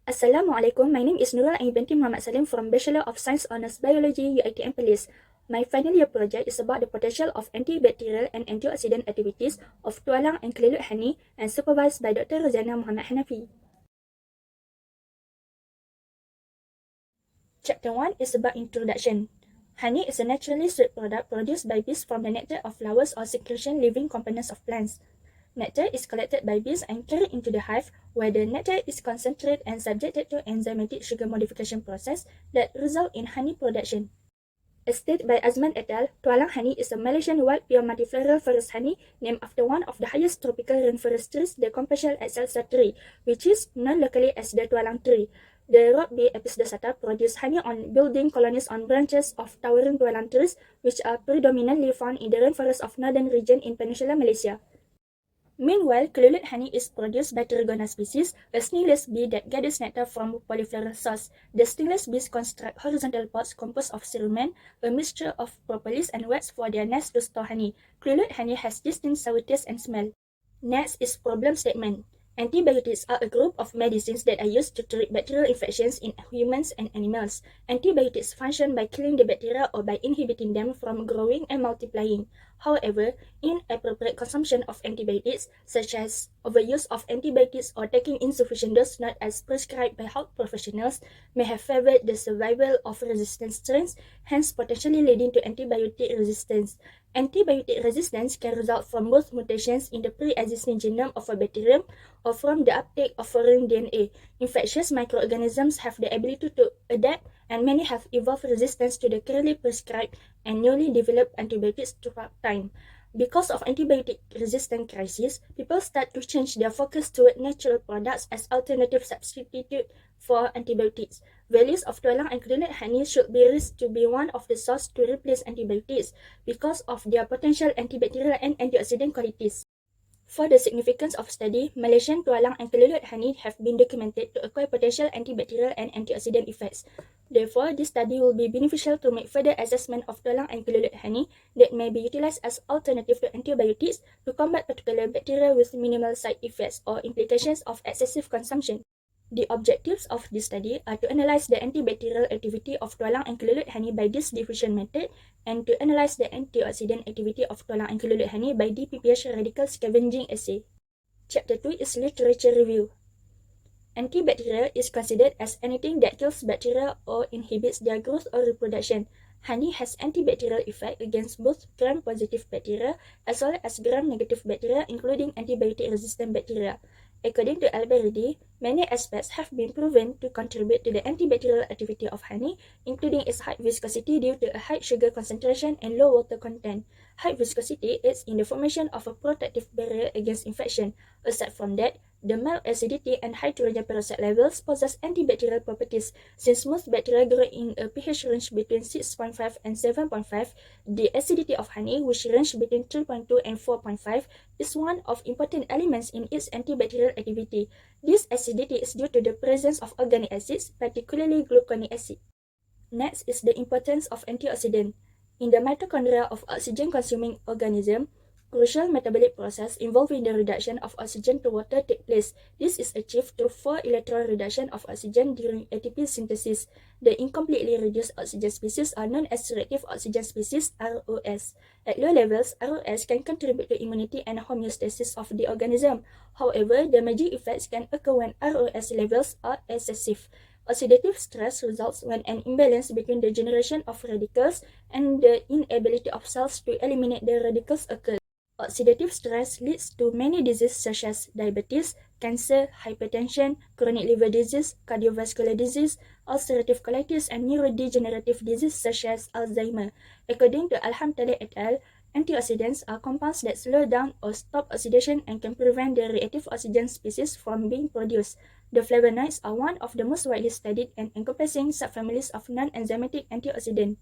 Assalamualaikum, my name is Nurul Binti Muhammad Salim from Bachelor of Science Honours Biology UITM Perlis. My final year project is about the potential of antibacterial and antioxidant activities of tualang and kelilut honey and supervised by Dr. Rosanna Muhammad Hanafi. Chapter 1 is about introduction. Honey is a naturally sweet product produced by bees from the nectar of flowers or secretion living components of plants. Nectar is collected by bees and carried into the hive, where the nectar is concentrated and subjected to enzymatic sugar modification process that result in honey production. As stated by Azman et al., tualang honey is a Malaysian wild pure multifloral forest honey named after one of the highest tropical rainforest trees, the Compatial excelsa tree, which is known locally as the tualang tree. The rock bee Apis dorsata produce honey on building colonies on branches of towering tualang trees, which are predominantly found in the rainforest of northern region in Peninsular Malaysia. Meanwhile, kelilut honey is produced by Trigona species, a stingless bee that gathers nectar from polyfloral source. The stingless bees construct horizontal pods composed of cerumen, a mixture of propolis and wax for their nest to store honey. Kelilut honey has distinct sour taste and smell. Next is problem statement. Antibiotics are a group of medicines that are used to treat bacterial infections in humans and animals. Antibiotics function by killing the bacteria or by inhibiting them from growing and multiplying. However, inappropriate consumption of antibiotics, such as overuse of antibiotics or taking insufficient dose not as prescribed by health professionals, may have favored the survival of resistant strains, hence potentially leading to antibiotic resistance. Antibiotic resistance can result from both mutations in the pre-existing genome of a bacterium or from the uptake of foreign DNA. Infectious microorganisms have the ability to adapt, and many have evolved resistance to the currently prescribed and newly developed antibiotics throughout time. Because of antibiotic resistant crisis, people start to change their focus toward natural products as alternative substitute for antibiotics. Values of tualang and kelilut honey should be raised to be one of the source to replace antibiotics because of their potential antibacterial and antioxidant qualities. For the significance of study, Malaysian tualang and kelilut honey have been documented to acquire potential antibacterial and antioxidant effects. Therefore, this study will be beneficial to make further assessment of tualang and kelilut honey that may be utilized as alternative to antibiotics to combat particular bacteria with minimal side effects or implications of excessive consumption. The objectives of this study are to analyze the antibacterial activity of tualang and kelilut honey by this diffusion method and to analyze the antioxidant activity of tualang and kelilut honey by DPPH radical scavenging assay. Chapter 2 is literature review. Antibacterial is considered as anything that kills bacteria or inhibits their growth or reproduction. Honey has antibacterial effect against both gram-positive bacteria as well as gram-negative bacteria, including antibiotic-resistant bacteria. According to Alberidi, many aspects have been proven to contribute to the antibacterial activity of honey, including its high viscosity due to a high sugar concentration and low water content. High viscosity aids in the formation of a protective barrier against infection. Aside from that, the mild acidity and hydrogen peroxide levels possess antibacterial properties. Since most bacteria grow in a pH range between 6.5 and 7.5, the acidity of honey, which range between 3.2 and 4.5, is one of important elements in its antibacterial activity. This acidity is due to the presence of organic acids, particularly gluconic acid. Next is the importance of antioxidant. In the mitochondria of oxygen-consuming organism, crucial metabolic process involving the reduction of oxygen to water take place. This is achieved through 4-electron reduction of oxygen during ATP synthesis. The incompletely reduced oxygen species are known as reactive oxygen species, ROS. At low levels, ROS can contribute to immunity and homeostasis of the organism. However, damaging effects can occur when ROS levels are excessive. Oxidative stress results when an imbalance between the generation of radicals and the inability of cells to eliminate the radicals occurs. Oxidative stress leads to many diseases such as diabetes, cancer, hypertension, chronic liver disease, cardiovascular disease, ulcerative colitis, and neurodegenerative disease such as Alzheimer. According to Alhamdulillah et al., antioxidants are compounds that slow down or stop oxidation and can prevent the reactive oxygen species from being produced. The flavonoids are one of the most widely studied and encompassing subfamilies of non-enzymatic antioxidants.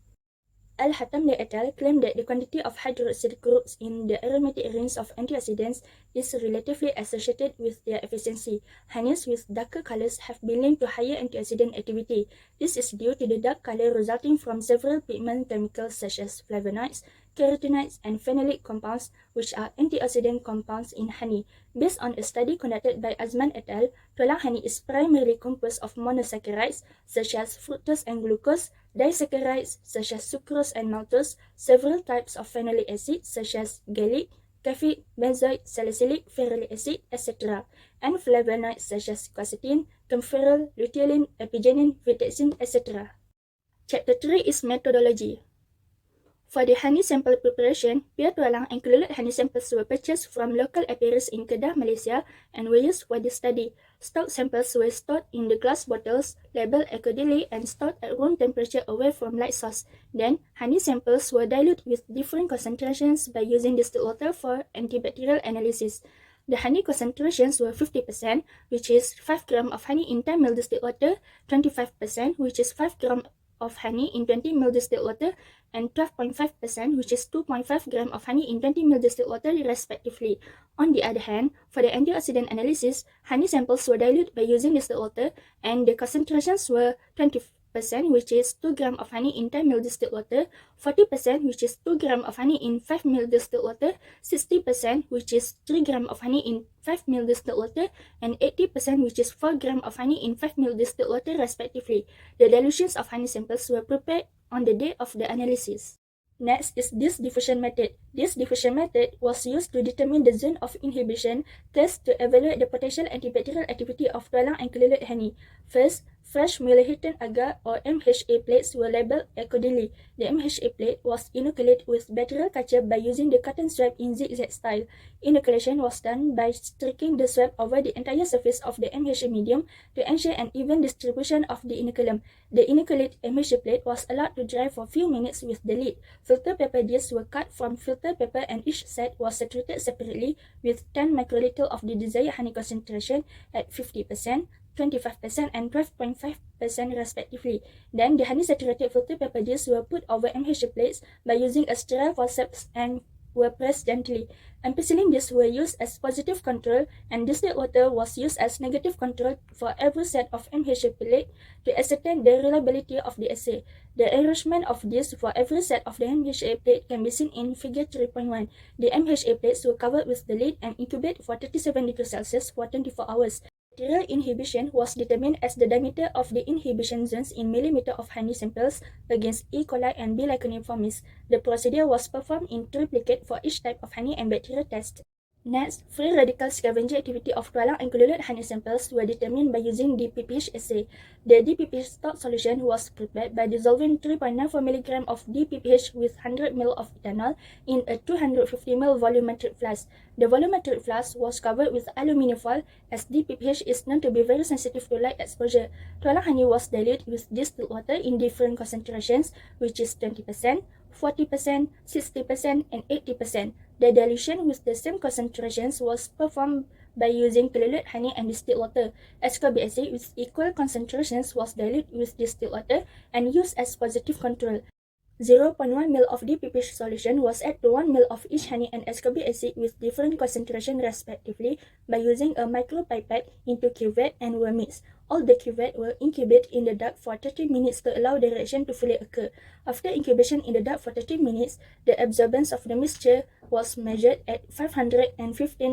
Al-Hatamli et al. Claim that the quantity of hydroxide groups in the aromatic rings of antioxidants is relatively associated with their efficiency. Honeys with darker colors have been linked to higher antioxidant activity. This is due to the dark color resulting from several pigment chemicals such as flavonoids, carotenoids, and phenolic compounds, which are antioxidant compounds in honey. Based on a study conducted by Azman et al., tulang honey is primarily composed of monosaccharides, such as fructose and glucose, disaccharides, such as sucrose and maltose, several types of phenolic acid, such as gallic, caffeic, benzoic, salicylic, ferulic acid, etc., and flavonoids such as quercetin, camphorol, luteolin, epigenin, vitexin, etc. Chapter 3 is methodology. For the honey sample preparation, pure tulang and included honey samples were purchased from local apiaries in Kedah, Malaysia, and were used for this study. Stock samples were stored in the glass bottles, labeled accordingly, and stored at room temperature away from light source. Then, honey samples were diluted with different concentrations by using distilled water for antibacterial analysis. The honey concentrations were 50%, which is 5 grams of honey in 10 ml distilled water, 25%, which is 5 grams of honey in 20 ml distilled water, and 12.5%, which is 2.5 grams of honey in 20 ml distilled water, respectively. On the other hand, for the antioxidant analysis, honey samples were diluted by using distilled water, and the concentrations were 20%, which is 2 grams of honey in 10 ml distilled water, 40%, which is 2 grams of honey in 5 ml distilled water, 60%, which is 3 grams of honey in 5 ml distilled water, and 80%, which is 4 grams of honey in 5 ml distilled water, respectively. The dilutions of honey samples were prepared on the day of the analysis. Next is this diffusion method. This diffusion method was used to determine the zone of inhibition, thus to evaluate the potential antibacterial activity of tulang and cellulose honey. First, fresh muliahan agar or MHA plates were labeled accordingly. The MHA plate was inoculated with bacterial culture by using the cotton swab in zigzag style. Inoculation was done by streaking the swab over the entire surface of the MHA medium to ensure an even distribution of the inoculum. The inoculated MHA plate was allowed to dry for a few minutes with the lid. Filter paper discs were cut from filter paper and each set was saturated separately with 10 microliter of the desired honey concentration at 50%, 25% and 12.5% respectively. Then the honey saturated filter paper discs were put over MHA plates by using a sterile forceps and were pressed gently. Ampicillin discs were used as positive control and distilled water was used as negative control for every set of MHA plate to ascertain the reliability of the assay. The arrangement of discs for every set of the MHA plate can be seen in figure 3.1. The MHA plates were covered with the lid and incubated for 37 degrees Celsius for 24 hours. Bacterial inhibition was determined as the diameter of the inhibition zones in millimeter of honey samples against E. coli and B. leconiformis. The procedure was performed in triplicate for each type of honey and bacterial test. Next, free radical scavenger activity of tulang and cellulose honey samples were determined by using DPPH assay. The DPPH stock solution was prepared by dissolving 3.94 mg of DPPH with 100 ml of ethanol in a 250 ml volumetric flask. The volumetric flask was covered with aluminium foil as DPPH is known to be very sensitive to light exposure. Tulang honey was diluted with distilled water in different concentrations, which is 20%, 40%, 60%, and 80%. The dilution with the same concentrations was performed by using cellulose honey and distilled water. Ascorbic acid with equal concentrations was diluted with distilled water and used as positive control. 0.1 ml of DPPH solution was added to 1 ml of each honey and ascorbic acid with different concentration respectively by using a micropipette into cuvette and were mixed. All the cuvette were incubated in the dark for 30 minutes to allow the reaction to fully occur. After incubation in the dark for 30 minutes, the absorbance of the mixture was measured at 515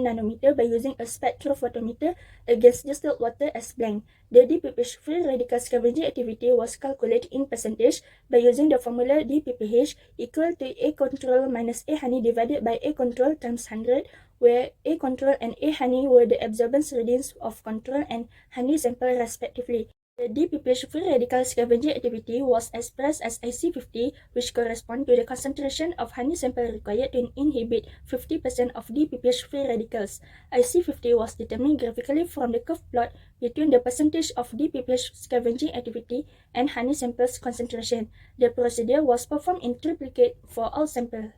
nanometer by using a spectrophotometer against distilled water as blank. The DPPH free radical scavenger activity was calculated in percentage by using the formula DPPH equal to A control minus A honey divided by A control times 100, where A control and A honey were the absorbance readings of control and honey sample respectively. The DPPH free radical scavenger activity was expressed as IC50, which corresponds to the concentration of honey sample required to inhibit 50% of DPPH free radicals. IC50 was determined graphically from the curve plot between the percentage of DPPH scavenging activity and honey samples concentration. The procedure was performed in triplicate for all samples.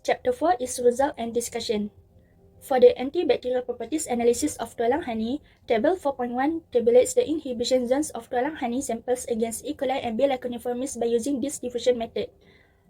Chapter 4 is result and discussion. For the antibacterial properties analysis of tulang honey, Table 4.1 tabulates the inhibition zones of tulang honey samples against E. coli and B. leconiformis by using this diffusion method.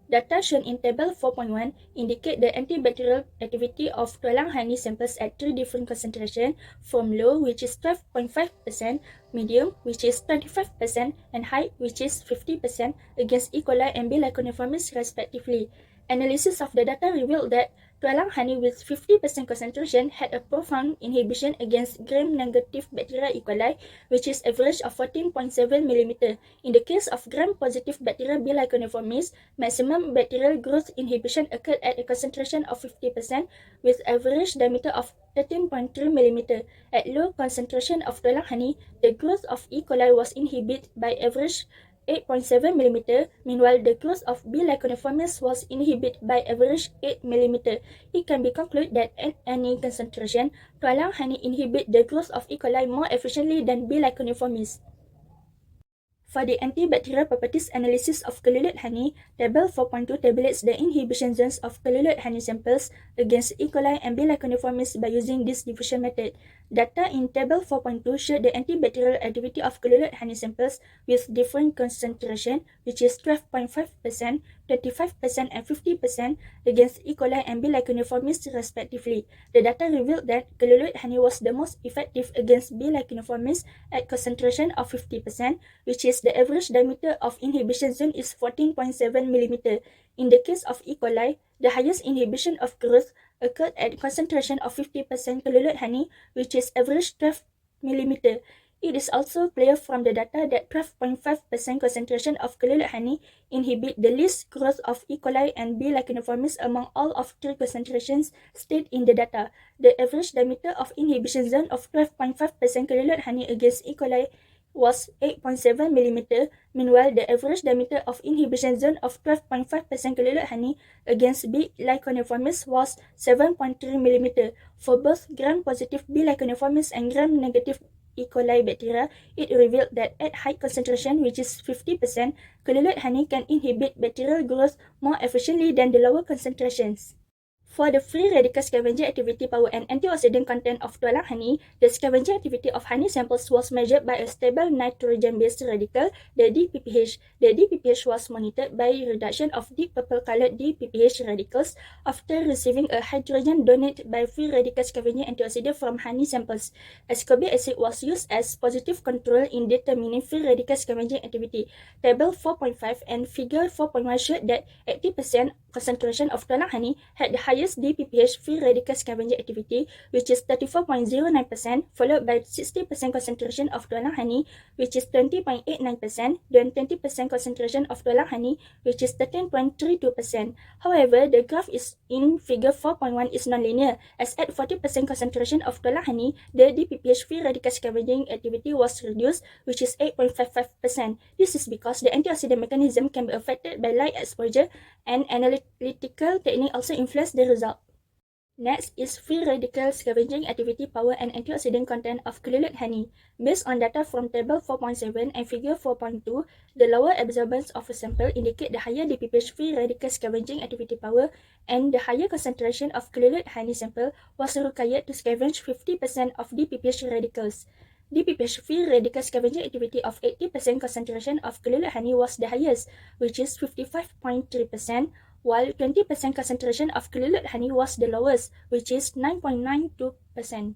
Data shown in Table 4.1 indicate the antibacterial activity of tulang honey samples at 3 different concentrations, from low, which is 12.5%, medium, which is 25%, and high, which is 50%, against E. coli and B. leconiformis respectively. Analysis of the data revealed that tualang honey with 50% concentration had a profound inhibition against gram-negative bacteria E. coli, which is average of 14.7 mm. In the case of gram-positive bacteria B. lyconiformis, maximum bacterial growth inhibition occurred at a concentration of 50% with average diameter of 13.3 mm. At low concentration of tualang honey, the growth of E. coli was inhibited by average 8.7 mm, meanwhile the growth of B. lyconiformis was inhibited by average 8 mm. It can be concluded that at any concentration, tualang honey inhibit the growth of E. coli more efficiently than B. lyconiformis. For the antibacterial properties analysis of colluted honey, Table 4.2 tabulates the inhibition zones of colluted honey samples against E. coli and B. lyconiformis by using this diffusion method. Data in Table 4.2 showed the antibacterial activity of colluted honey samples with different concentration, which is 12.5%, 25%, and 50% against E. coli and B. lyconiformis respectively. The data revealed that colluted honey was the most effective against B. lyconiformis at concentration of 50%, which is the average diameter of inhibition zone is 14.7 mm. In the case of E. coli, the highest inhibition of growth occurred at concentration of 50% colluted honey, which is average 12 mm. It is also clear from the data that 12.5% concentration of colluted honey inhibit the least growth of E. coli and B. lyconiformis among all of three concentrations stated in the data. The average diameter of inhibition zone of 12.5% colluted honey against E. coli was 8.7 mm. Meanwhile, the average diameter of inhibition zone of 12.5% colluted honey against B. lyconiformis was 7.3 mm. For both gram-positive B. lyconiformis and gram-negative E. coli bacteria, it revealed that at high concentration, which is 50%, colluted honey can inhibit bacterial growth more efficiently than the lower concentrations. For the free radical scavenger activity power and antioxidant content of tualang honey, the scavenger activity of honey samples was measured by a stable nitrogen-based radical, the DPPH. The DPPH was monitored by reduction of deep purple-colored DPPH radicals after receiving a hydrogen donated by free radical scavenger antioxidant from honey samples. Ascorbic acid was used as positive control in determining free radical scavenger activity. Table 4.5 and Figure 4.1 showed that 80% concentration of tualang honey had the highest DPPH free radical scavenger activity, which is 34.09%, followed by 60% concentration of tualang honey, which is 20.89%, then 20% concentration of tualang honey, which is 13.32%. However, the graph in Figure 4.1 is nonlinear, as at 40% concentration of tualang honey, the DPPH free radical scavenging activity was reduced, which is 8.55%. This is because the antioxidant mechanism can be affected by light exposure, and analytical technique also influence the result. Next is free radical scavenging activity power and antioxidant content of colluted honey. Based on data from Table 4.7 and Figure 4.2, the lower absorbance of a sample indicate the higher DPPH free radical scavenging activity power, and the higher concentration of colluted honey sample was required to scavenge 50% of DPPH radicals. DPPH free radical scavenging activity of 80% concentration of colluted honey was the highest, which is 55.3%, while 20% concentration of colluted honey was the lowest, which is 9.92%.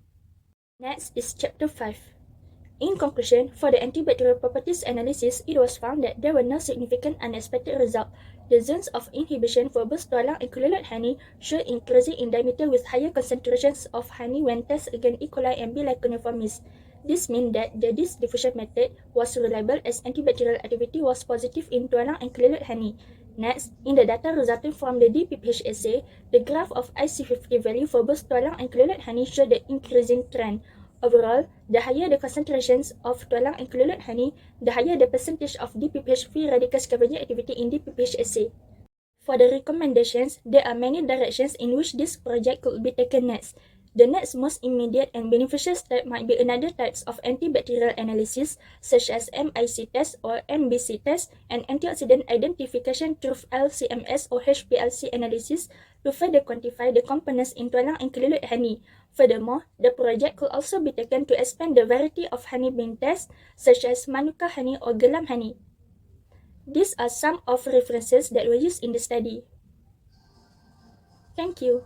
Next is Chapter 5. In conclusion, for the antibacterial properties analysis, it was found that there were no significant unexpected results. The zones of inhibition for both tualang and colluted honey showed increasing in diameter with higher concentrations of honey when tested against E. coli and B. lyconiformis. This means that this diffusion method was reliable as antibacterial activity was positive in tualang and colluted honey. Next, in the data resulting from the DPPH assay, the graph of IC50 value for both tualang and colluted honey showed the increasing trend. Overall, the higher the concentrations of tualang and colluted honey, the higher the percentage of DPPH free radical scavenger activity in DPPH assay. For the recommendations, there are many directions in which this project could be taken next. The next most immediate and beneficial step might be another types of antibacterial analysis, such as MIC test or MBC test, and antioxidant identification through LCMS or HPLC analysis to further quantify the components in tualang and colluted honey. Furthermore, the project could also be taken to expand the variety of honey being tested, such as Manuka honey or Gelam honey. These are some of references that were used in the study. Thank you.